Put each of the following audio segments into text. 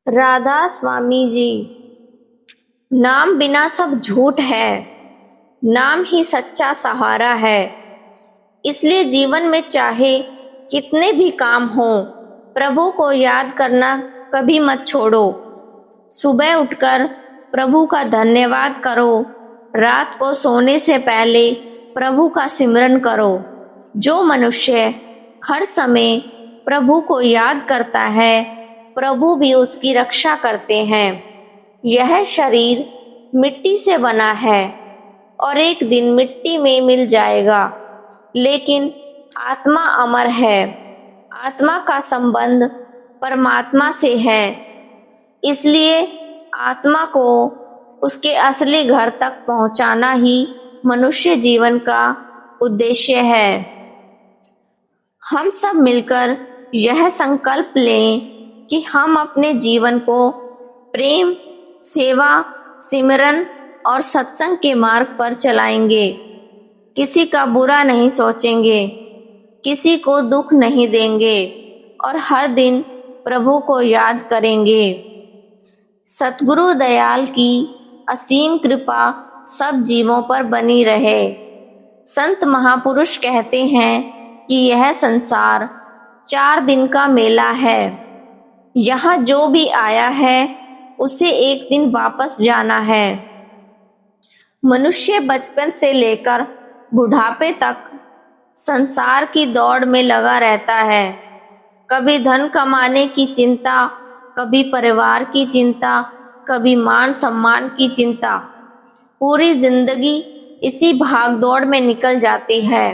राधा स्वामी जी। नाम बिना सब झूठ है, नाम ही सच्चा सहारा है। इसलिए जीवन में चाहे कितने भी काम हो, प्रभु को याद करना कभी मत छोड़ो। सुबह उठकर प्रभु का धन्यवाद करो, रात को सोने से पहले प्रभु का सिमरन करो। जो मनुष्य हर समय प्रभु को याद करता है, प्रभु भी उसकी रक्षा करते हैं। यह शरीर मिट्टी से बना है और एक दिन मिट्टी में मिल जाएगा, लेकिन आत्मा अमर है। आत्मा का संबंध परमात्मा से है, इसलिए आत्मा को उसके असली घर तक पहुंचाना ही मनुष्य जीवन का उद्देश्य है। हम सब मिलकर यह संकल्प लें कि हम अपने जीवन को प्रेम, सेवा, सिमरन और सत्संग के मार्ग पर चलाएंगे। किसी का बुरा नहीं सोचेंगे, किसी को दुख नहीं देंगे और हर दिन प्रभु को याद करेंगे। सतगुरु दयाल की असीम कृपा सब जीवों पर बनी रहे। संत महापुरुष कहते हैं कि यह संसार 4 दिन का मेला है। यहाँ जो भी आया है उसे एक दिन वापस जाना है। मनुष्य बचपन से लेकर बुढ़ापे तक संसार की दौड़ में लगा रहता है। कभी धन कमाने की चिंता, कभी परिवार की चिंता, कभी मान सम्मान की चिंता। पूरी जिंदगी इसी भाग दौड़ में निकल जाती है।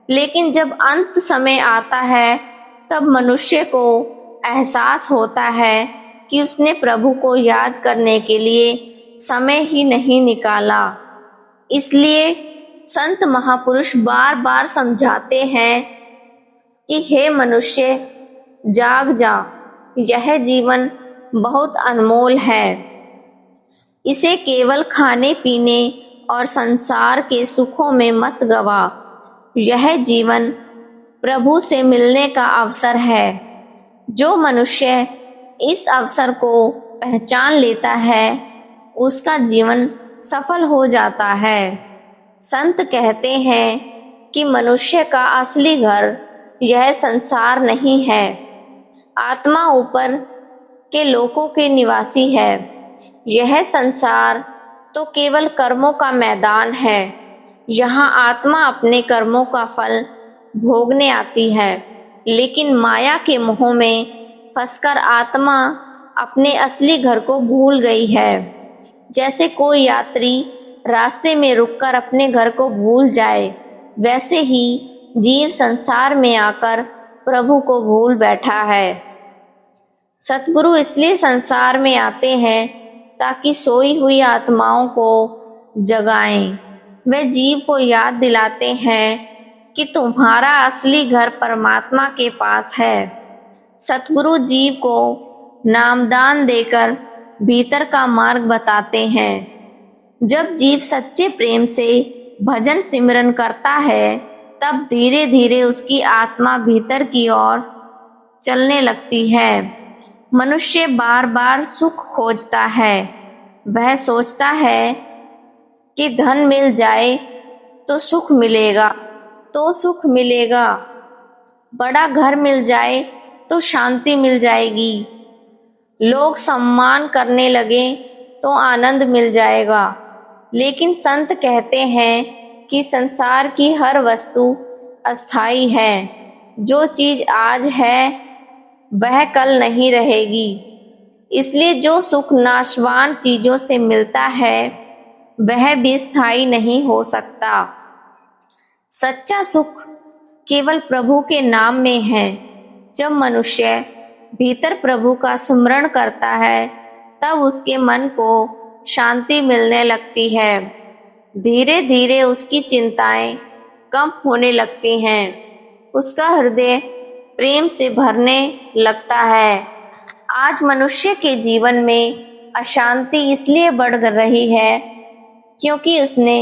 लेकिन जब अंत समय आता है, तब मनुष्य को एहसास होता है कि उसने प्रभु को याद करने के लिए समय ही नहीं निकाला। इसलिए संत महापुरुष बार बार समझाते हैं कि हे मनुष्य, जाग जा, यह जीवन बहुत अनमोल है। इसे केवल खाने पीने और संसार के सुखों में मत गवा। यह जीवन प्रभु से मिलने का अवसर है। जो मनुष्य इस अवसर को पहचान लेता है, उसका जीवन सफल हो जाता है। संत कहते हैं कि मनुष्य का असली घर यह संसार नहीं है। आत्मा ऊपर के लोकों के निवासी है। यह संसार तो केवल कर्मों का मैदान है। यहाँ आत्मा अपने कर्मों का फल भोगने आती है, लेकिन माया के मोह में फंसकर आत्मा अपने असली घर को भूल गई है। जैसे कोई यात्री रास्ते में रुककर अपने घर को भूल जाए, वैसे ही जीव संसार में आकर प्रभु को भूल बैठा है। सतगुरु इसलिए संसार में आते हैं ताकि सोई हुई आत्माओं को जगाएं। वे जीव को याद दिलाते हैं कि तुम्हारा असली घर परमात्मा के पास है। सतगुरु जीव को नामदान देकर भीतर का मार्ग बताते हैं। जब जीव सच्चे प्रेम से भजन सिमरन करता है, तब धीरे धीरे उसकी आत्मा भीतर की ओर चलने लगती है। मनुष्य बार बार सुख खोजता है। वह सोचता है कि धन मिल जाए तो सुख मिलेगा, बड़ा घर मिल जाए तो शांति मिल जाएगी, लोग सम्मान करने लगे तो आनंद मिल जाएगा। लेकिन संत कहते हैं कि संसार की हर वस्तु अस्थाई है। जो चीज आज है वह कल नहीं रहेगी। इसलिए जो सुख नाशवान चीजों से मिलता है, वह भी स्थायी नहीं हो सकता। सच्चा सुख केवल प्रभु के नाम में है। जब मनुष्य भीतर प्रभु का स्मरण करता है, तब उसके मन को शांति मिलने लगती है। धीरे धीरे उसकी चिंताएं कम होने लगती हैं। उसका हृदय प्रेम से भरने लगता है। आज मनुष्य के जीवन में अशांति इसलिए बढ़ रही है क्योंकि उसने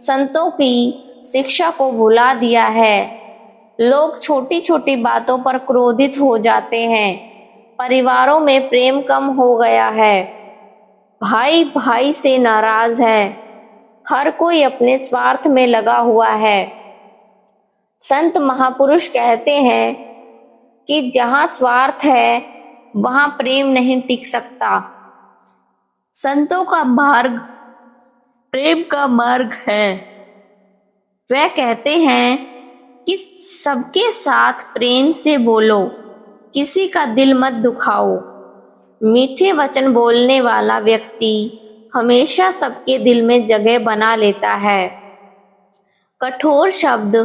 संतों की शिक्षा को भुला दिया है। लोग छोटी छोटी बातों पर क्रोधित हो जाते हैं। परिवारों में प्रेम कम हो गया है, भाई भाई से नाराज है, हर कोई अपने स्वार्थ में लगा हुआ है। संत महापुरुष कहते हैं कि जहां स्वार्थ है वहां प्रेम नहीं टिक सकता। संतों का मार्ग प्रेम का मार्ग है। वह कहते हैं कि सबके साथ प्रेम से बोलो, किसी का दिल मत दुखाओ। मीठे वचन बोलने वाला व्यक्ति हमेशा सबके दिल में जगह बना लेता है। कठोर शब्द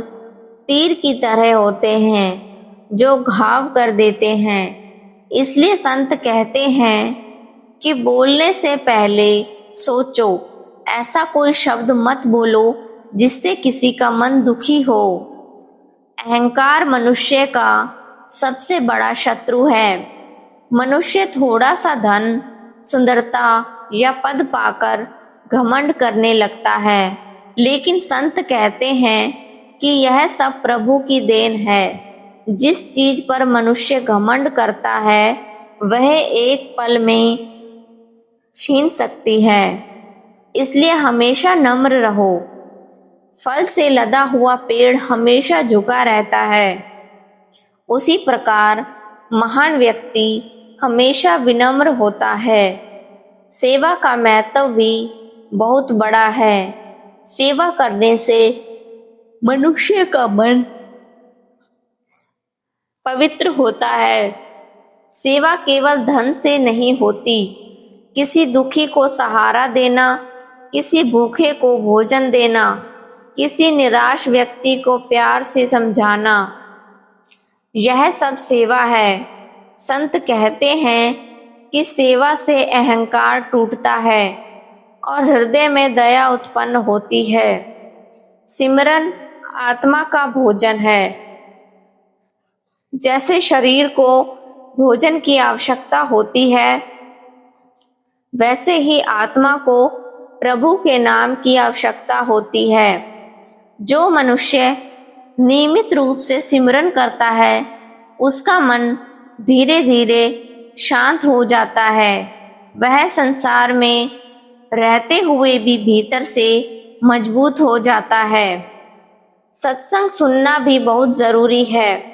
तीर की तरह होते हैं जो घाव कर देते हैं। इसलिए संत कहते हैं कि बोलने से पहले सोचो, ऐसा कोई शब्द मत बोलो जिससे किसी का मन दुखी हो। अहंकार मनुष्य का सबसे बड़ा शत्रु है। मनुष्य थोड़ा सा धन, सुंदरता या पद पाकर घमंड करने लगता है, लेकिन संत कहते हैं कि यह सब प्रभु की देन है। जिस चीज पर मनुष्य घमंड करता है वह एक पल में छीन सकती है। इसलिए हमेशा नम्र रहो। फल से लदा हुआ पेड़ हमेशा झुका रहता है, उसी प्रकार महान व्यक्ति हमेशा विनम्र होता है। सेवा का महत्व भी बहुत बड़ा है। सेवा करने से मनुष्य का मन पवित्र होता है। सेवा केवल धन से नहीं होती। किसी दुखी को सहारा देना, किसी भूखे को भोजन देना, किसी निराश व्यक्ति को प्यार से समझाना, यह सब सेवा है। संत कहते हैं कि सेवा से अहंकार टूटता है और हृदय में दया उत्पन्न होती है। सिमरन आत्मा का भोजन है। जैसे शरीर को भोजन की आवश्यकता होती है, वैसे ही आत्मा को प्रभु के नाम की आवश्यकता होती है। जो मनुष्य नियमित रूप से सिमरन करता है उसका मन धीरे धीरे शांत हो जाता है। वह संसार में रहते हुए भी भीतर से मजबूत हो जाता है। सत्संग सुनना भी बहुत जरूरी है।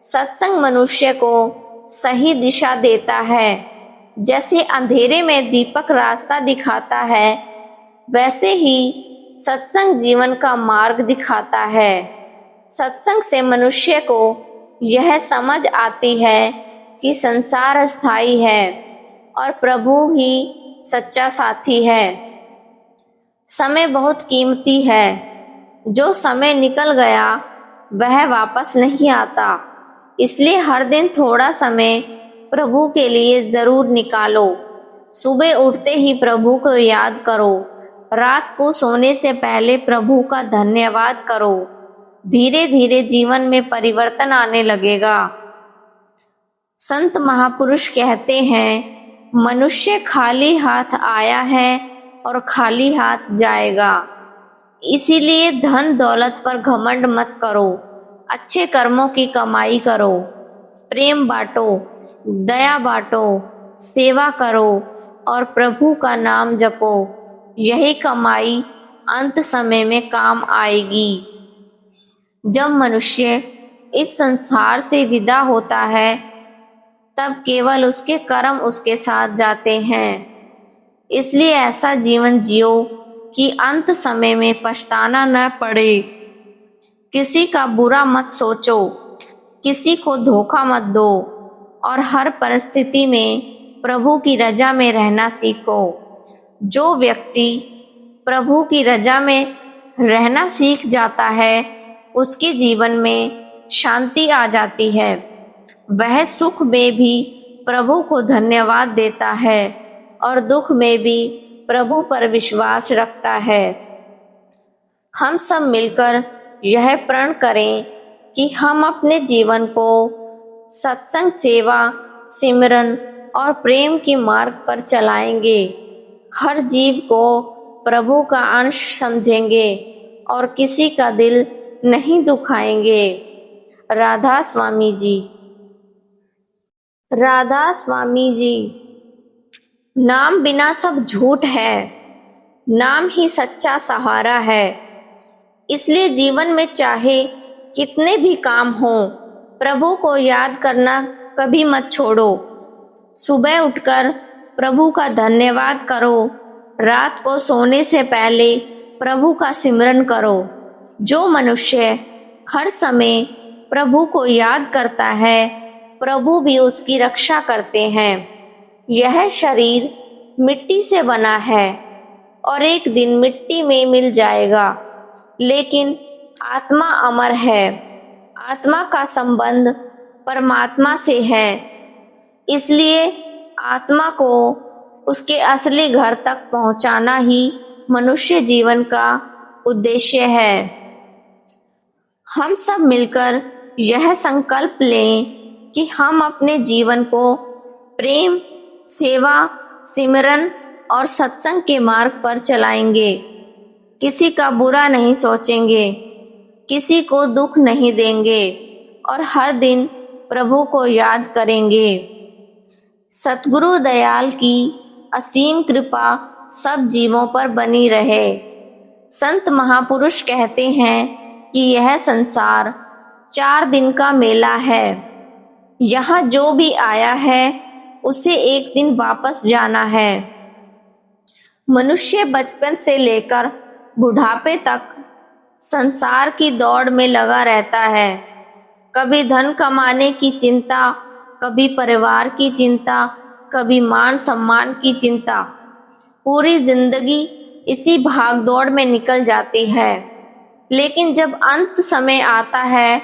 सत्संग मनुष्य को सही दिशा देता है। जैसे अंधेरे में दीपक रास्ता दिखाता है, वैसे ही सत्संग जीवन का मार्ग दिखाता है। सत्संग से मनुष्य को यह समझ आती है कि संसार अस्थाई है और प्रभु ही सच्चा साथी है। समय बहुत कीमती है। जो समय निकल गया वह वापस नहीं आता। इसलिए हर दिन थोड़ा समय प्रभु के लिए जरूर निकालो। सुबह उठते ही प्रभु को याद करो। रात को सोने से पहले प्रभु का धन्यवाद करो। धीरे धीरे जीवन में परिवर्तन आने लगेगा। संत महापुरुष कहते हैं, मनुष्य खाली हाथ आया है और खाली हाथ जाएगा। इसीलिए धन दौलत पर घमंड मत करो। अच्छे कर्मों की कमाई करो, प्रेम बांटो, दया बांटो, सेवा करो और प्रभु का नाम जपो। यही कमाई अंत समय में काम आएगी। जब मनुष्य इस संसार से विदा होता है तब केवल उसके कर्म उसके साथ जाते हैं। इसलिए ऐसा जीवन जियो कि अंत समय में पछताना न पड़े। किसी का बुरा मत सोचो, किसी को धोखा मत दो और हर परिस्थिति में प्रभु की रजा में रहना सीखो। जो व्यक्ति प्रभु की रजा में रहना सीख जाता है उसके जीवन में शांति आ जाती है। वह सुख में भी प्रभु को धन्यवाद देता है और दुख में भी प्रभु पर विश्वास रखता है। हम सब मिलकर यह प्रण करें कि हम अपने जीवन को सत्संग, सेवा, सिमरन और प्रेम के मार्ग पर चलाएंगे। हर जीव को प्रभु का अंश समझेंगे और किसी का दिल नहीं दुखाएंगे। राधा स्वामी जी। राधा स्वामी जी। नाम बिना सब झूठ है, नाम ही सच्चा सहारा है। इसलिए जीवन में चाहे कितने भी काम हो, प्रभु को याद करना कभी मत छोड़ो। सुबह उठकर प्रभु का धन्यवाद करो, रात को सोने से पहले प्रभु का सिमरन करो। जो मनुष्य हर समय प्रभु को याद करता है, प्रभु भी उसकी रक्षा करते हैं। यह शरीर मिट्टी से बना है और एक दिन मिट्टी में मिल जाएगा, लेकिन आत्मा अमर है। आत्मा का संबंध परमात्मा से है, इसलिए आत्मा को उसके असली घर तक पहुंचाना ही मनुष्य जीवन का उद्देश्य है। हम सब मिलकर यह संकल्प लें कि हम अपने जीवन को प्रेम, सेवा, सिमरन और सत्संग के मार्ग पर चलाएंगे। किसी का बुरा नहीं सोचेंगे, किसी को दुख नहीं देंगे और हर दिन प्रभु को याद करेंगे। सतगुरु दयाल की असीम कृपा सब जीवों पर बनी रहे। संत महापुरुष कहते हैं कि यह संसार 4 दिन का मेला है। यहाँ जो भी आया है उसे एक दिन वापस जाना है। मनुष्य बचपन से लेकर बुढ़ापे तक संसार की दौड़ में लगा रहता है। कभी धन कमाने की चिंता, कभी परिवार की चिंता, कभी मान सम्मान की चिंता। पूरी जिंदगी इसी भाग दौड़ में निकल जाती है। लेकिन जब अंत समय आता है,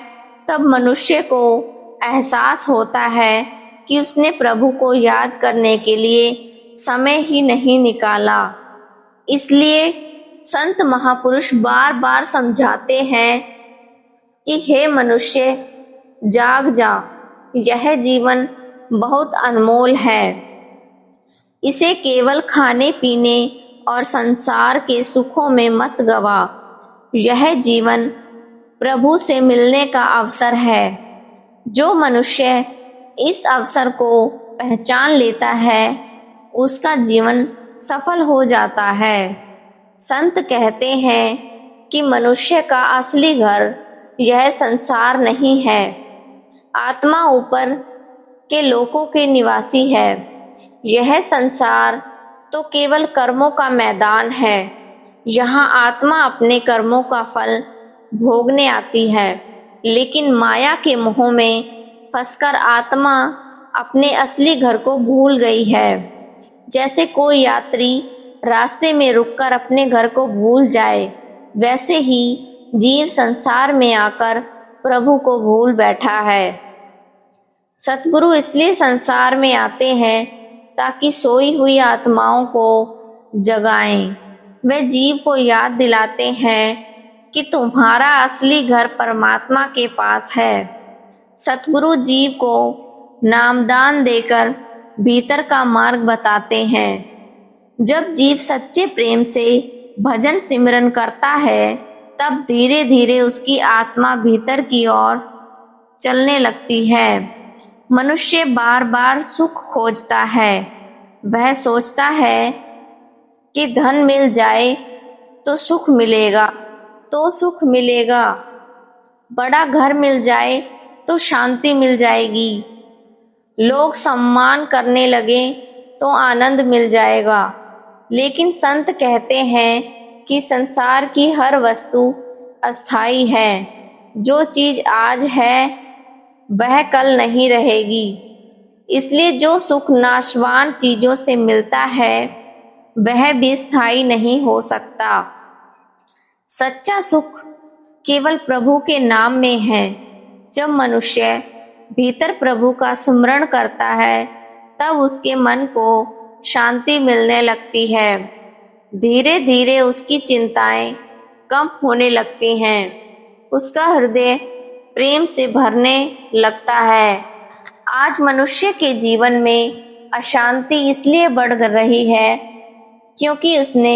तब मनुष्य को एहसास होता है कि उसने प्रभु को याद करने के लिए समय ही नहीं निकाला। इसलिए संत महापुरुष बार बार समझाते हैं कि हे मनुष्य, जाग जा, यह जीवन बहुत अनमोल है। इसे केवल खाने पीने और संसार के सुखों में मत गवा। यह जीवन प्रभु से मिलने का अवसर है। जो मनुष्य इस अवसर को पहचान लेता है, उसका जीवन सफल हो जाता है। संत कहते हैं कि मनुष्य का असली घर यह संसार नहीं है। आत्मा ऊपर के लोकों के निवासी है। यह संसार तो केवल कर्मों का मैदान है। यहाँ आत्मा अपने कर्मों का फल भोगने आती है, लेकिन माया के मोह में फंसकर आत्मा अपने असली घर को भूल गई है। जैसे कोई यात्री रास्ते में रुककर अपने घर को भूल जाए, वैसे ही जीव संसार में आकर प्रभु को भूल बैठा है। सतगुरु इसलिए संसार में आते हैं ताकि सोई हुई आत्माओं को जगाएं। वे जीव को याद दिलाते हैं कि तुम्हारा असली घर परमात्मा के पास है। सतगुरु जीव को नामदान देकर भीतर का मार्ग बताते हैं। जब जीव सच्चे प्रेम से भजन सिमरन करता है, तब धीरे धीरे उसकी आत्मा भीतर की ओर चलने लगती है। मनुष्य बार बार सुख खोजता है। वह सोचता है कि धन मिल जाए तो सुख मिलेगा, बड़ा घर मिल जाए तो शांति मिल जाएगी, लोग सम्मान करने लगे तो आनंद मिल जाएगा। लेकिन संत कहते हैं कि संसार की हर वस्तु अस्थाई है। जो चीज आज है वह कल नहीं रहेगी। इसलिए जो सुख नाशवान चीजों से मिलता है, वह भी स्थायी नहीं हो सकता। सच्चा सुख केवल प्रभु के नाम में है। जब मनुष्य भीतर प्रभु का स्मरण करता है, तब उसके मन को शांति मिलने लगती है। धीरे धीरे उसकी चिंताएं कम होने लगती हैं। उसका हृदय प्रेम से भरने लगता है। आज मनुष्य के जीवन में अशांति इसलिए बढ़ रही है क्योंकि उसने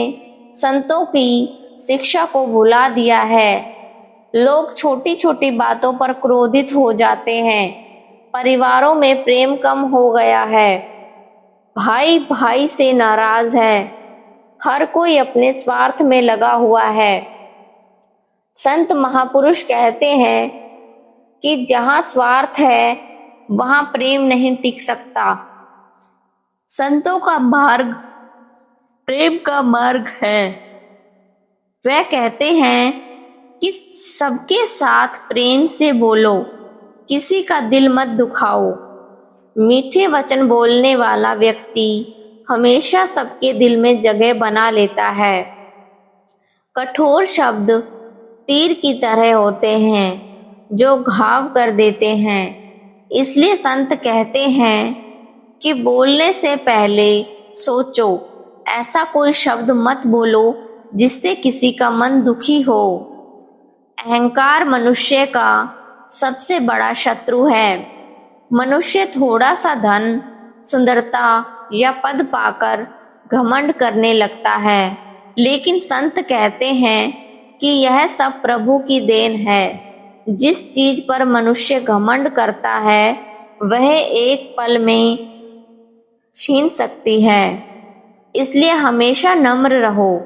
संतों की शिक्षा को भुला दिया है। लोग छोटी छोटी बातों पर क्रोधित हो जाते हैं परिवारों में प्रेम कम हो गया है, भाई भाई से नाराज है, हर कोई अपने स्वार्थ में लगा हुआ है। संत महापुरुष कहते हैं कि जहाँ स्वार्थ है वहाँ प्रेम नहीं टिक सकता। संतों का मार्ग प्रेम का मार्ग है। वह कहते हैं कि सबके साथ प्रेम से बोलो, किसी का दिल मत दुखाओ। मीठे वचन बोलने वाला व्यक्ति हमेशा सबके दिल में जगह बना लेता है। कठोर शब्द तीर की तरह होते हैं जो घाव कर देते हैं। इसलिए संत कहते हैं कि बोलने से पहले सोचो, ऐसा कोई शब्द मत बोलो जिससे किसी का मन दुखी हो। अहंकार मनुष्य का सबसे बड़ा शत्रु है। मनुष्य थोड़ा सा धन, सुंदरता या पद पाकर घमंड करने लगता है, लेकिन संत कहते हैं कि यह सब प्रभु की देन है। जिस चीज पर मनुष्य घमंड करता है वह एक पल में छीन सकती है। इसलिए हमेशा नम्र रहो।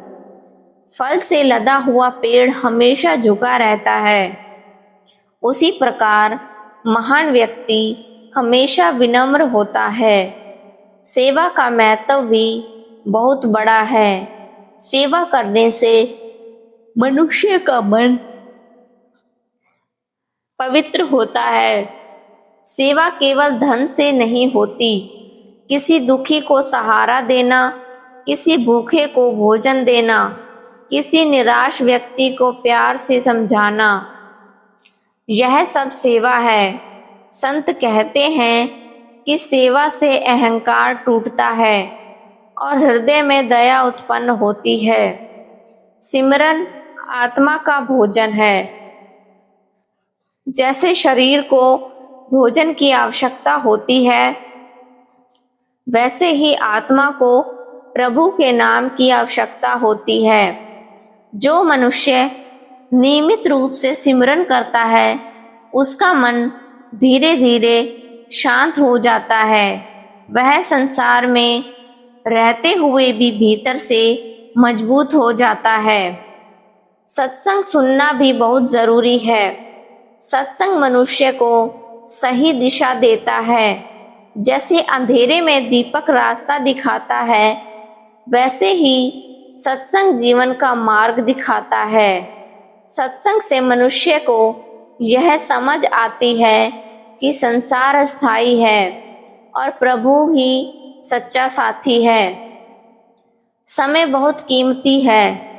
फल से लदा हुआ पेड़ हमेशा झुका रहता है। उसी प्रकार महान व्यक्ति हमेशा विनम्र होता है। सेवा का महत्व भी बहुत बड़ा है। सेवा करने से मनुष्य का मन पवित्र होता है। सेवा केवल धन से नहीं होती। किसी दुखी को सहारा देना, किसी भूखे को भोजन देना, किसी निराश व्यक्ति को प्यार से समझाना, यह सब सेवा है। संत कहते हैं कि सेवा से अहंकार टूटता है और हृदय में दया उत्पन्न होती है। सिमरन आत्मा का भोजन है। जैसे शरीर को भोजन की आवश्यकता होती है, वैसे ही आत्मा को प्रभु के नाम की आवश्यकता होती है। जो मनुष्य नियमित रूप से सिमरन करता है उसका मन धीरे धीरे शांत हो जाता है। वह संसार में रहते हुए भी भीतर से मजबूत हो जाता है। सत्संग सुनना भी बहुत जरूरी है। सत्संग मनुष्य को सही दिशा देता है। जैसे अंधेरे में दीपक रास्ता दिखाता है, वैसे ही सत्संग जीवन का मार्ग दिखाता है। सत्संग से मनुष्य को यह समझ आती है कि संसार अस्थाई है और प्रभु ही सच्चा साथी है। समय बहुत कीमती है।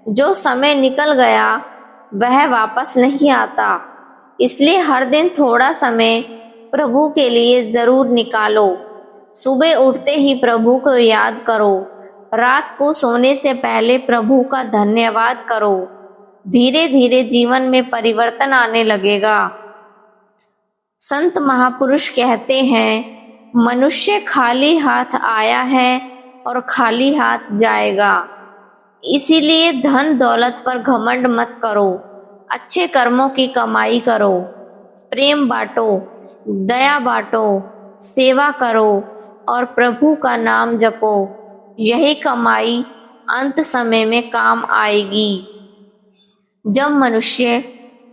जो समय निकल गया वह वापस नहीं आता। इसलिए हर दिन थोड़ा समय प्रभु के लिए जरूर निकालो। सुबह उठते ही प्रभु को याद करो। रात को सोने से पहले प्रभु का धन्यवाद करो। धीरे धीरे जीवन में परिवर्तन आने लगेगा। संत महापुरुष कहते हैं, मनुष्य खाली हाथ आया है और खाली हाथ जाएगा। इसीलिए धन दौलत पर घमंड मत करो। अच्छे कर्मों की कमाई करो। प्रेम बांटो, दया बांटो, सेवा करो और प्रभु का नाम जपो। यही कमाई अंत समय में काम आएगी। जब मनुष्य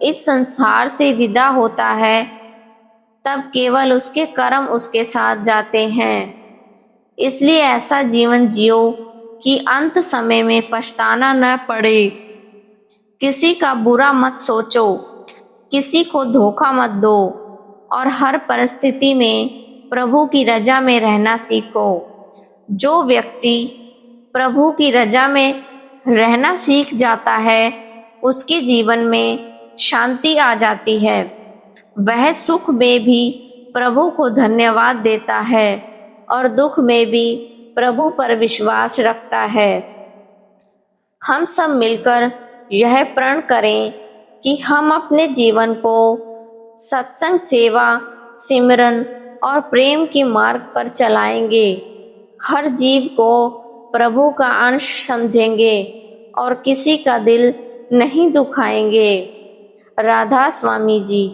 इस संसार से विदा होता है तब केवल उसके कर्म उसके साथ जाते हैं। इसलिए ऐसा जीवन जियो कि अंत समय में पछताना न पड़े। किसी का बुरा मत सोचो, किसी को धोखा मत दो और हर परिस्थिति में प्रभु की रजा में रहना सीखो। जो व्यक्ति प्रभु की रजा में रहना सीख जाता है उसके जीवन में शांति आ जाती है। वह सुख में भी प्रभु को धन्यवाद देता है और दुख में भी प्रभु पर विश्वास रखता है। हम सब मिलकर यह प्रण करें कि हम अपने जीवन को सत्संग, सेवा, सिमरन और प्रेम के मार्ग पर चलाएंगे। हर जीव को प्रभु का अंश समझेंगे और किसी का दिल नहीं दुखाएंगे। राधा स्वामी जी।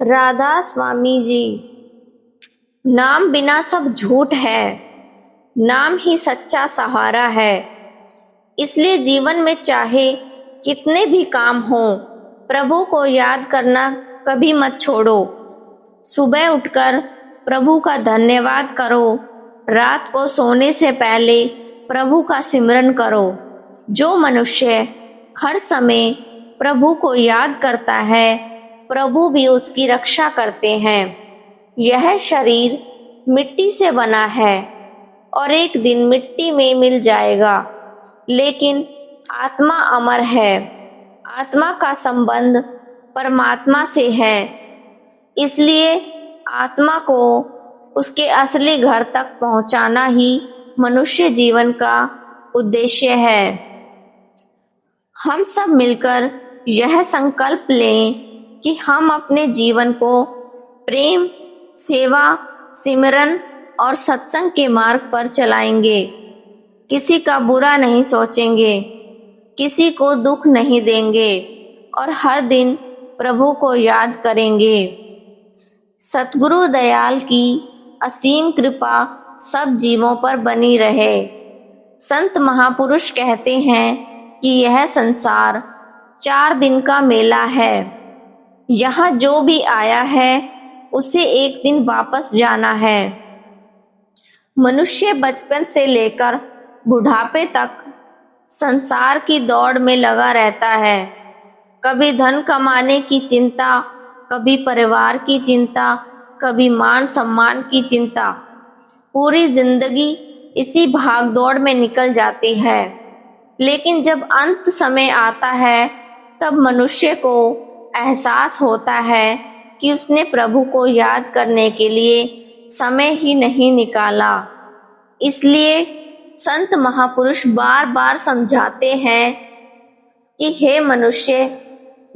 राधा स्वामी जी। नाम बिना सब झूठ है, नाम ही सच्चा सहारा है। इसलिए जीवन में चाहे कितने भी काम हो, प्रभु को याद करना कभी मत छोड़ो। सुबह उठकर प्रभु का धन्यवाद करो, रात को सोने से पहले प्रभु का सिमरन करो। जो मनुष्य हर समय प्रभु को याद करता है, प्रभु भी उसकी रक्षा करते हैं। यह शरीर मिट्टी से बना है और एक दिन मिट्टी में मिल जाएगा, लेकिन आत्मा अमर है। आत्मा का संबंध परमात्मा से है, इसलिए आत्मा को उसके असली घर तक पहुंचाना ही मनुष्य जीवन का उद्देश्य है। हम सब मिलकर यह संकल्प लें कि हम अपने जीवन को प्रेम, सेवा, सिमरन और सत्संग के मार्ग पर चलाएंगे। किसी का बुरा नहीं सोचेंगे, किसी को दुख नहीं देंगे और हर दिन प्रभु को याद करेंगे। सतगुरु दयाल की असीम कृपा सब जीवों पर बनी रहे। संत महापुरुष कहते हैं कि यह संसार 4 दिन का मेला है। यहाँ जो भी आया है उसे एक दिन वापस जाना है। मनुष्य बचपन से लेकर बुढ़ापे तक संसार की दौड़ में लगा रहता है। कभी धन कमाने की चिंता, कभी परिवार की चिंता, कभी मान सम्मान की चिंता। पूरी जिंदगी इसी भाग दौड़ में निकल जाती है। लेकिन जब अंत समय आता है, तब मनुष्य को एहसास होता है कि उसने प्रभु को याद करने के लिए समय ही नहीं निकाला। इसलिए संत महापुरुष बार बार समझाते हैं कि हे मनुष्य,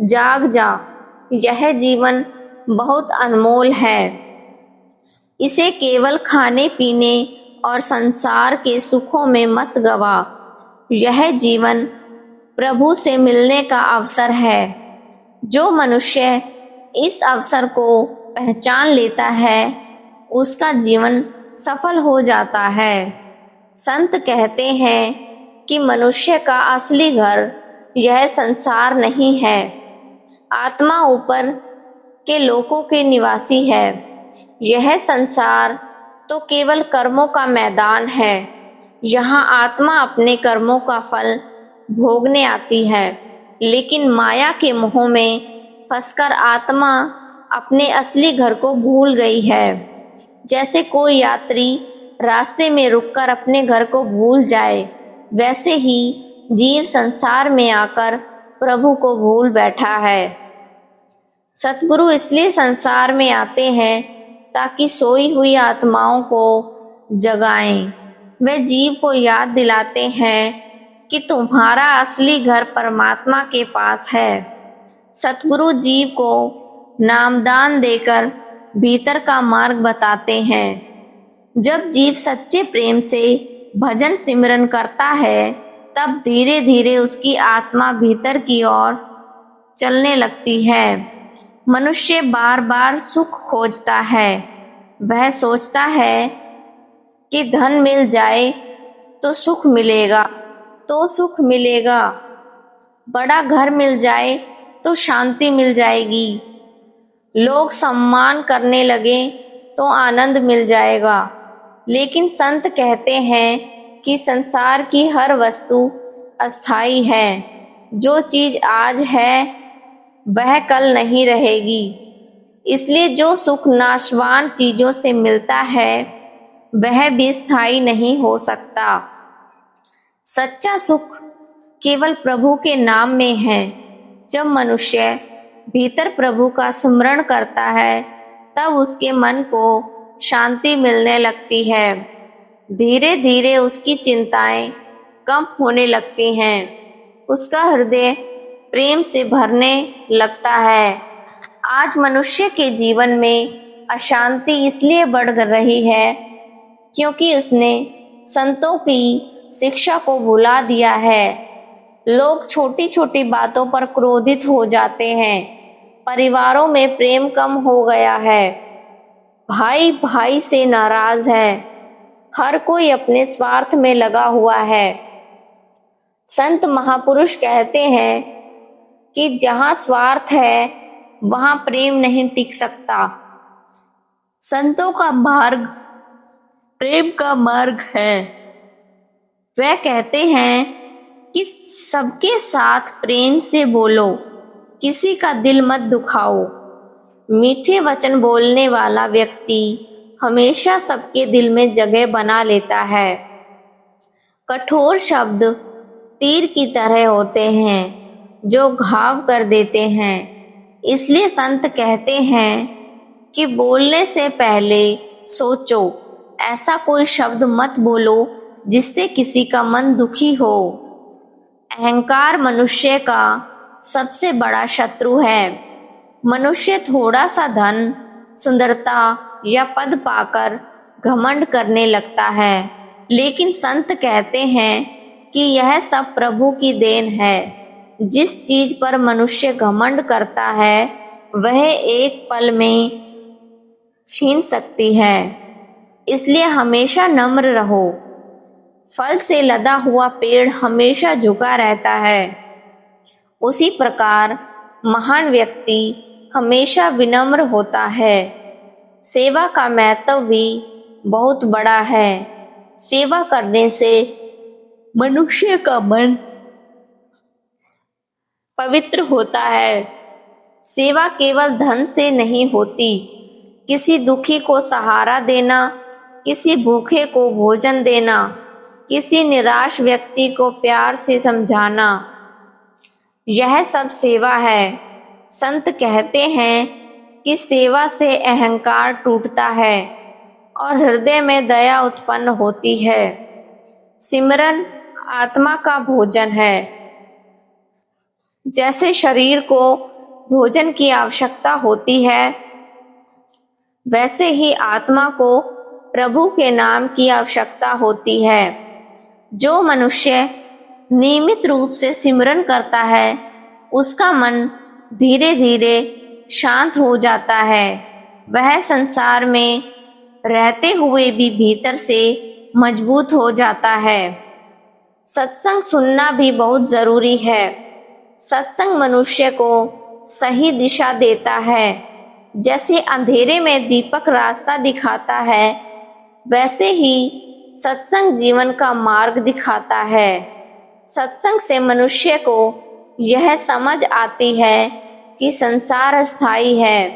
जाग जा, यह जीवन बहुत अनमोल है। इसे केवल खाने पीने और संसार के सुखों में मत गवा। यह जीवन प्रभु से मिलने का अवसर है। जो मनुष्य इस अवसर को पहचान लेता है, उसका जीवन सफल हो जाता है। संत कहते हैं कि मनुष्य का असली घर यह संसार नहीं है। आत्मा ऊपर के लोकों के निवासी है। यह संसार तो केवल कर्मों का मैदान है। यहाँ आत्मा अपने कर्मों का फल भोगने आती है, लेकिन माया के मोह में फंसकर आत्मा अपने असली घर को भूल गई है। जैसे कोई यात्री रास्ते में रुककर अपने घर को भूल जाए, वैसे ही जीव संसार में आकर प्रभु को भूल बैठा है। सतगुरु इसलिए संसार में आते हैं ताकि सोई हुई आत्माओं को जगाएं। वे जीव को याद दिलाते हैं कि तुम्हारा असली घर परमात्मा के पास है। सतगुरु जीव को नामदान देकर भीतर का मार्ग बताते हैं। जब जीव सच्चे प्रेम से भजन सिमरन करता है, तब धीरे धीरे उसकी आत्मा भीतर की ओर चलने लगती है। मनुष्य बार बार सुख खोजता है। वह सोचता है कि धन मिल जाए तो सुख मिलेगा, बड़ा घर मिल जाए तो शांति मिल जाएगी, लोग सम्मान करने लगे तो आनंद मिल जाएगा। लेकिन संत कहते हैं कि संसार की हर वस्तु अस्थाई है। जो चीज आज है वह कल नहीं रहेगी। इसलिए जो सुख नाशवान चीजों से मिलता है, वह भी स्थायी नहीं हो सकता। सच्चा सुख केवल प्रभु के नाम में है। जब मनुष्य भीतर प्रभु का स्मरण करता है, तब उसके मन को शांति मिलने लगती है। धीरे धीरे उसकी चिंताएं कम होने लगती हैं। उसका हृदय प्रेम से भरने लगता है। आज मनुष्य के जीवन में अशांति इसलिए बढ़ रही है क्योंकि उसने संतों की शिक्षा को भुला दिया है। लोग छोटी छोटी बातों पर क्रोधित हो जाते हैं। परिवारों में प्रेम कम हो गया है, भाई भाई से नाराज है, हर कोई अपने स्वार्थ में लगा हुआ है। संत महापुरुष कहते हैं कि जहां स्वार्थ है वहां प्रेम नहीं टिक सकता। संतों का मार्ग प्रेम का मार्ग है। वह कहते हैं कि सबके साथ प्रेम से बोलो, किसी का दिल मत दुखाओ। मीठे वचन बोलने वाला व्यक्ति हमेशा सबके दिल में जगह बना लेता है। कठोर शब्द तीर की तरह होते हैं जो घाव कर देते हैं। इसलिए संत कहते हैं कि बोलने से पहले सोचो, ऐसा कोई शब्द मत बोलो जिससे किसी का मन दुखी हो। अहंकार मनुष्य का सबसे बड़ा शत्रु है। मनुष्य थोड़ा सा धन, सुंदरता या पद पाकर घमंड करने लगता है, लेकिन संत कहते हैं कि यह सब प्रभु की देन है। जिस चीज पर मनुष्य घमंड करता है वह एक पल में छीन सकती है। इसलिए हमेशा नम्र रहो। फल से लदा हुआ पेड़ हमेशा झुका रहता है, उसी प्रकार महान व्यक्ति हमेशा विनम्र होता है। सेवा का महत्व भी बहुत बड़ा है। सेवा करने से मनुष्य का मन पवित्र होता है। सेवा केवल धन से नहीं होती। किसी दुखी को सहारा देना, किसी भूखे को भोजन देना, किसी निराश व्यक्ति को प्यार से समझाना, यह सब सेवा है। संत कहते हैं कि सेवा से अहंकार टूटता है और हृदय में दया उत्पन्न होती है। सिमरन आत्मा का भोजन है। जैसे शरीर को भोजन की आवश्यकता होती है, वैसे ही आत्मा को प्रभु के नाम की आवश्यकता होती है। जो मनुष्य नियमित रूप से सिमरन करता है उसका मन धीरे धीरे शांत हो जाता है। वह संसार में रहते हुए भी भीतर से मजबूत हो जाता है। सत्संग सुनना भी बहुत जरूरी है। सत्संग मनुष्य को सही दिशा देता है। जैसे अंधेरे में दीपक रास्ता दिखाता है, वैसे ही सत्संग जीवन का मार्ग दिखाता है। सत्संग से मनुष्य को यह समझ आती है कि संसार अस्थाई है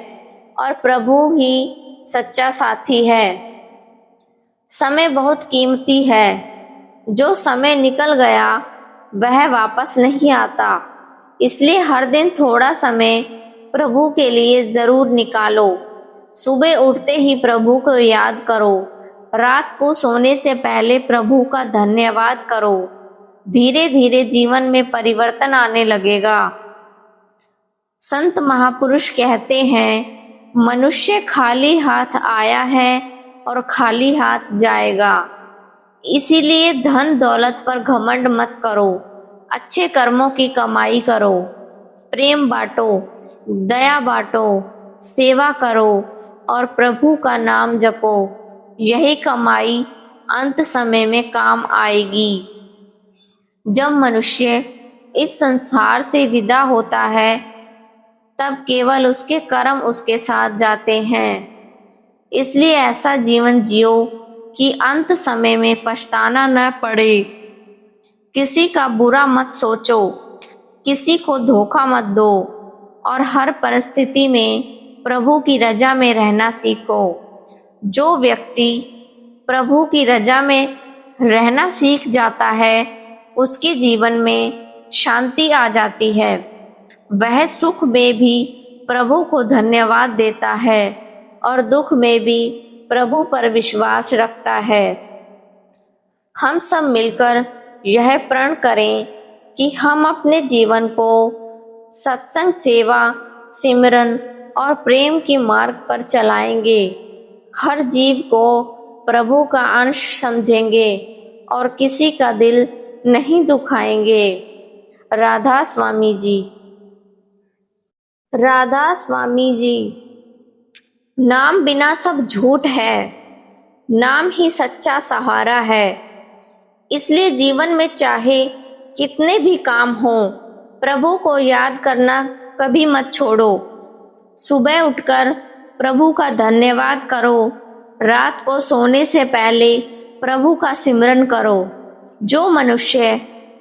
और प्रभु ही सच्चा साथी है। समय बहुत कीमती है। जो समय निकल गया वह वापस नहीं आता। इसलिए हर दिन थोड़ा समय प्रभु के लिए जरूर निकालो। सुबह उठते ही प्रभु को याद करो। रात को सोने से पहले प्रभु का धन्यवाद करो। धीरे धीरे जीवन में परिवर्तन आने लगेगा। संत महापुरुष कहते हैं, मनुष्य खाली हाथ आया है और खाली हाथ जाएगा। इसीलिए धन दौलत पर घमंड मत करो। अच्छे कर्मों की कमाई करो, प्रेम बांटो, दया बांटो, सेवा करो और प्रभु का नाम जपो। यही कमाई अंत समय में काम आएगी। जब मनुष्य इस संसार से विदा होता है तब केवल उसके कर्म उसके साथ जाते हैं। इसलिए ऐसा जीवन जियो कि अंत समय में पछताना न पड़े। किसी का बुरा मत सोचो, किसी को धोखा मत दो और हर परिस्थिति में प्रभु की रजा में रहना सीखो। जो व्यक्ति प्रभु की रजा में रहना सीख जाता है उसके जीवन में शांति आ जाती है। वह सुख में भी प्रभु को धन्यवाद देता है और दुख में भी प्रभु पर विश्वास रखता है। हम सब मिलकर यह प्रण करें कि हम अपने जीवन को सत्संग, सेवा, सिमरन और प्रेम के मार्ग पर चलाएंगे। हर जीव को प्रभु का अंश समझेंगे और किसी का दिल नहीं दुखाएंगे। राधा स्वामी जी। राधा स्वामी जी। नाम बिना सब झूठ है, नाम ही सच्चा सहारा है। इसलिए जीवन में चाहे कितने भी काम हो, प्रभु को याद करना कभी मत छोड़ो। सुबह उठकर प्रभु का धन्यवाद करो, रात को सोने से पहले प्रभु का सिमरन करो। जो मनुष्य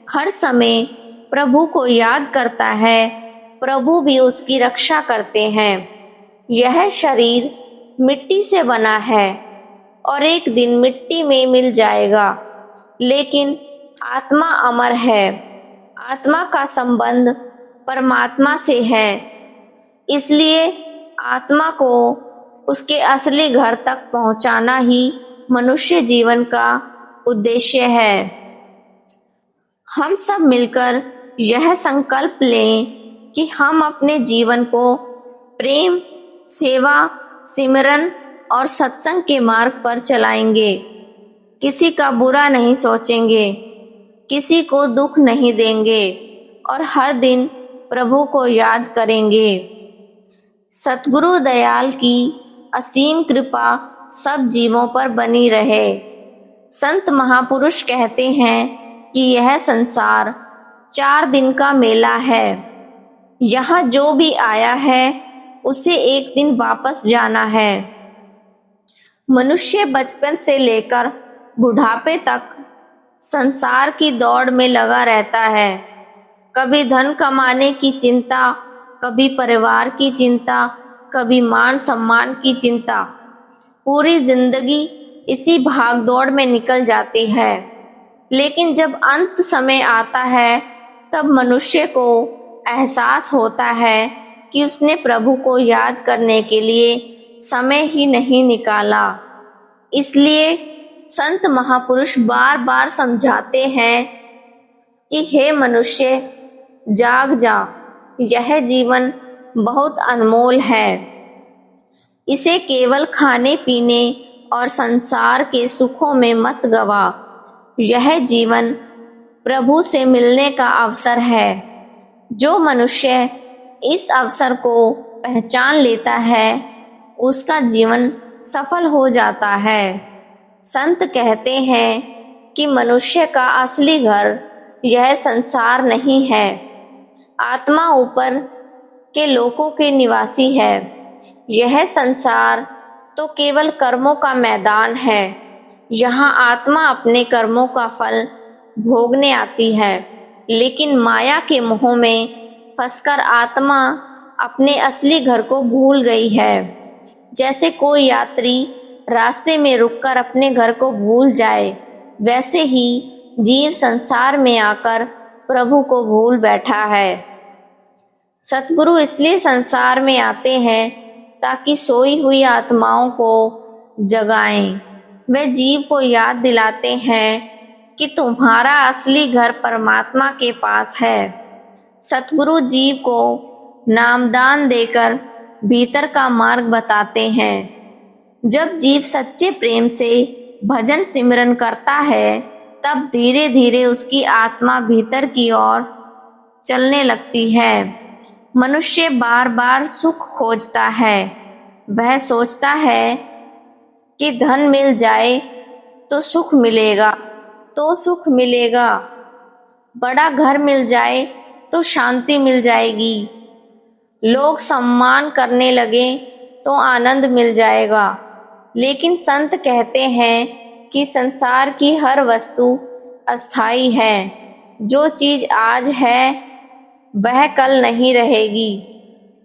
हर समय प्रभु को याद करता है, प्रभु भी उसकी रक्षा करते हैं। यह शरीर मिट्टी से बना है और एक दिन मिट्टी में मिल जाएगा, लेकिन आत्मा अमर है। आत्मा का संबंध परमात्मा से है, इसलिए आत्मा को उसके असली घर तक पहुंचाना ही मनुष्य जीवन का उद्देश्य है। हम सब मिलकर यह संकल्प लें कि हम अपने जीवन को प्रेम, सेवा, सिमरन और सत्संग के मार्ग पर चलाएंगे। किसी का बुरा नहीं सोचेंगे, किसी को दुख नहीं देंगे और हर दिन प्रभु को याद करेंगे। सतगुरु दयाल की असीम कृपा सब जीवों पर बनी रहे। संत महापुरुष कहते हैं कि यह संसार 4 दिन का मेला है। यहाँ जो भी आया है उसे एक दिन वापस जाना है। मनुष्य बचपन से लेकर बुढ़ापे तक संसार की दौड़ में लगा रहता है। कभी धन कमाने की चिंता, कभी परिवार की चिंता, कभी मान सम्मान की चिंता। पूरी जिंदगी इसी भाग दौड़ में निकल जाती है। लेकिन जब अंत समय आता है, तब मनुष्य को एहसास होता है कि उसने प्रभु को याद करने के लिए समय ही नहीं निकाला। इसलिए संत महापुरुष बार बार समझाते हैं कि हे मनुष्य, जाग जा, यह जीवन बहुत अनमोल है। इसे केवल खाने पीने और संसार के सुखों में मत गवा। यह जीवन प्रभु से मिलने का अवसर है। जो मनुष्य इस अवसर को पहचान लेता है, उसका जीवन सफल हो जाता है। संत कहते हैं कि मनुष्य का असली घर यह संसार नहीं है। आत्मा ऊपर के लोकों के निवासी है। यह संसार तो केवल कर्मों का मैदान है। यहाँ आत्मा अपने कर्मों का फल भोगने आती है, लेकिन माया के मोह में फंसकर आत्मा अपने असली घर को भूल गई है। जैसे कोई यात्री रास्ते में रुककर अपने घर को भूल जाए, वैसे ही जीव संसार में आकर प्रभु को भूल बैठा है। सतगुरु इसलिए संसार में आते हैं ताकि सोई हुई आत्माओं को जगाएं। वे जीव को याद दिलाते हैं कि तुम्हारा असली घर परमात्मा के पास है। सतगुरु जीव को नामदान देकर भीतर का मार्ग बताते हैं। जब जीव सच्चे प्रेम से भजन सिमरन करता है, तब धीरे धीरे उसकी आत्मा भीतर की ओर चलने लगती है। मनुष्य बार बार सुख खोजता है। वह सोचता है कि धन मिल जाए तो सुख मिलेगा, बड़ा घर मिल जाए तो शांति मिल जाएगी, लोग सम्मान करने लगे तो आनंद मिल जाएगा। लेकिन संत कहते हैं कि संसार की हर वस्तु अस्थाई है। जो चीज आज है वह कल नहीं रहेगी।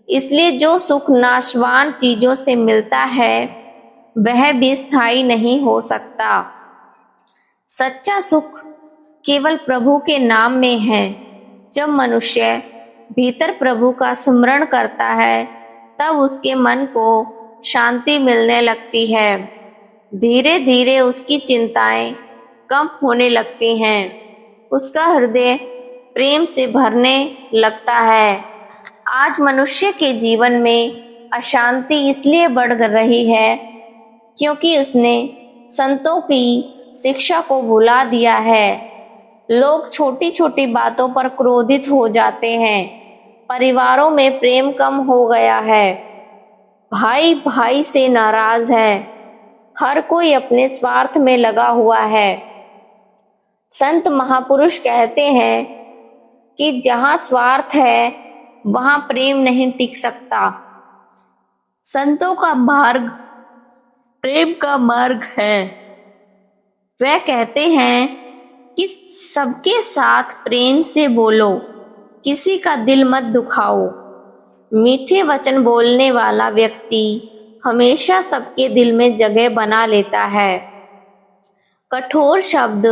इसलिए जो सुख नाशवान चीजों से मिलता है, वह भी स्थायी नहीं हो सकता। सच्चा सुख केवल प्रभु के नाम में है। जब मनुष्य भीतर प्रभु का स्मरण करता है, तब उसके मन को शांति मिलने लगती है। धीरे धीरे उसकी चिंताएं कम होने लगती हैं। उसका हृदय प्रेम से भरने लगता है। आज मनुष्य के जीवन में अशांति इसलिए बढ़ रही है क्योंकि उसने संतों की शिक्षा को भुला दिया है। लोग छोटी छोटी बातों पर क्रोधित हो जाते हैं। परिवारों में प्रेम कम हो गया है, भाई भाई से नाराज है, हर कोई अपने स्वार्थ में लगा हुआ है। संत महापुरुष कहते हैं कि जहाँ स्वार्थ है वहाँ प्रेम नहीं टिक सकता। संतों का मार्ग प्रेम का मार्ग है। वह कहते हैं कि सबके साथ प्रेम से बोलो, किसी का दिल मत दुखाओ। मीठे वचन बोलने वाला व्यक्ति हमेशा सबके दिल में जगह बना लेता है। कठोर शब्द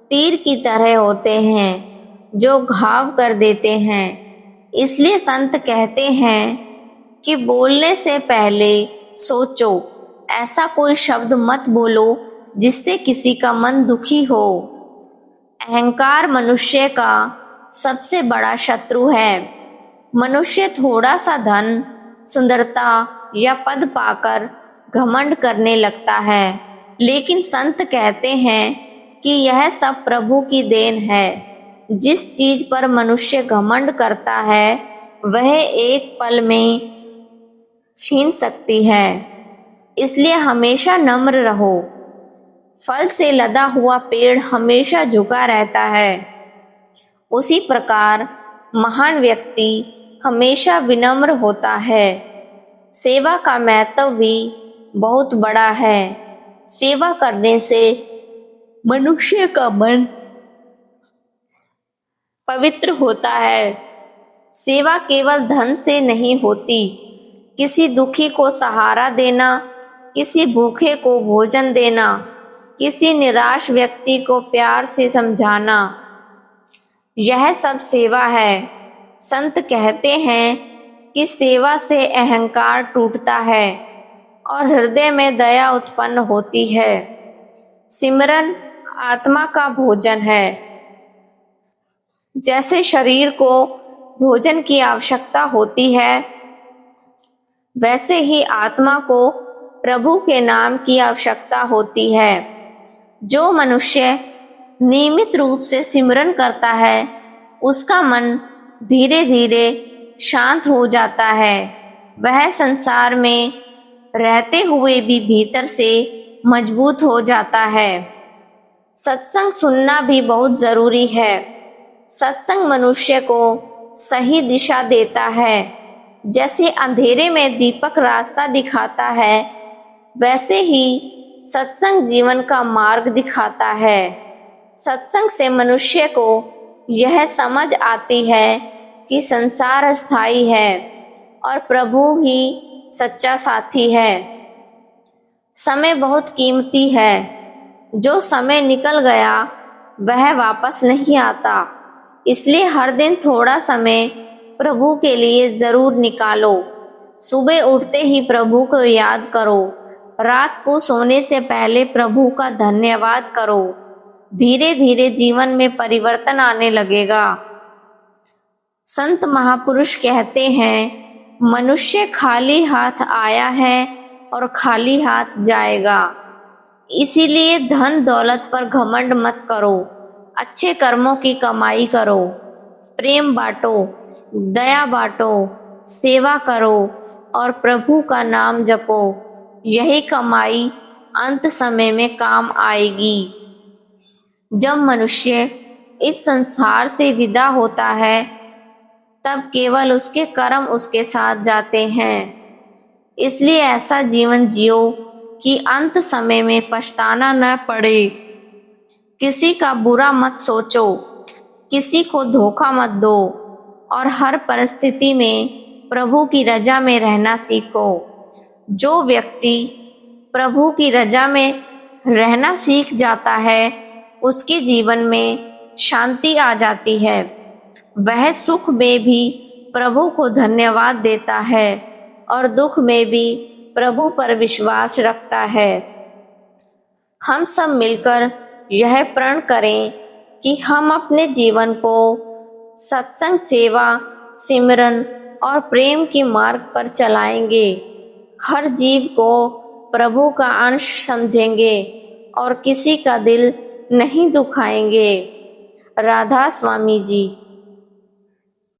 तीर की तरह होते हैं जो घाव कर देते हैं। इसलिए संत कहते हैं कि बोलने से पहले सोचो, ऐसा कोई शब्द मत बोलो जिससे किसी का मन दुखी हो। अहंकार मनुष्य का सबसे बड़ा शत्रु है। मनुष्य थोड़ा सा धन, सुंदरता या पद पाकर घमंड करने लगता है, लेकिन संत कहते हैं कि यह सब प्रभु की देन है। जिस चीज पर मनुष्य घमंड करता है वह एक पल में छीन सकती है। इसलिए हमेशा नम्र रहो। फल से लदा हुआ पेड़ हमेशा झुका रहता है। उसी प्रकार महान व्यक्ति हमेशा विनम्र होता है। सेवा का महत्व भी बहुत बड़ा है। सेवा करने से मनुष्य का मन पवित्र होता है। सेवा केवल धन से नहीं होती। किसी दुखी को सहारा देना, किसी भूखे को भोजन देना, किसी निराश व्यक्ति को प्यार से समझाना, यह सब सेवा है। संत कहते हैं कि सेवा से अहंकार टूटता है और हृदय में दया उत्पन्न होती है। सिमरन आत्मा का भोजन है। जैसे शरीर को भोजन की आवश्यकता होती है, वैसे ही आत्मा को प्रभु के नाम की आवश्यकता होती है। जो मनुष्य नियमित रूप से सिमरन करता है उसका मन धीरे धीरे शांत हो जाता है। वह संसार में रहते हुए भी भीतर से मजबूत हो जाता है। सत्संग सुनना भी बहुत जरूरी है। सत्संग मनुष्य को सही दिशा देता है। जैसे अंधेरे में दीपक रास्ता दिखाता है, वैसे ही सत्संग जीवन का मार्ग दिखाता है। सत्संग से मनुष्य को यह समझ आती है कि संसार अस्थाई है और प्रभु ही सच्चा साथी है। समय बहुत कीमती है। जो समय निकल गया वह वापस नहीं आता। इसलिए हर दिन थोड़ा समय प्रभु के लिए जरूर निकालो। सुबह उठते ही प्रभु को याद करो। रात को सोने से पहले प्रभु का धन्यवाद करो। धीरे धीरे जीवन में परिवर्तन आने लगेगा। संत महापुरुष कहते हैं, मनुष्य खाली हाथ आया है और खाली हाथ जाएगा। इसीलिए धन दौलत पर घमंड मत करो। अच्छे कर्मों की कमाई करो। प्रेम बांटो, दया बांटो, सेवा करो और प्रभु का नाम जपो। यही कमाई अंत समय में काम आएगी। जब मनुष्य इस संसार से विदा होता है तब केवल उसके कर्म उसके साथ जाते हैं। इसलिए ऐसा जीवन जियो कि अंत समय में पछताना न पड़े। किसी का बुरा मत सोचो, किसी को धोखा मत दो और हर परिस्थिति में प्रभु की रजा में रहना सीखो। जो व्यक्ति प्रभु की रजा में रहना सीख जाता है उसके जीवन में शांति आ जाती है। वह सुख में भी प्रभु को धन्यवाद देता है और दुख में भी प्रभु पर विश्वास रखता है। हम सब मिलकर यह प्रण करें कि हम अपने जीवन को सत्संग, सेवा, सिमरन और प्रेम के मार्ग पर चलाएंगे। हर जीव को प्रभु का अंश समझेंगे और किसी का दिल नहीं दुखाएंगे। राधा स्वामी जी।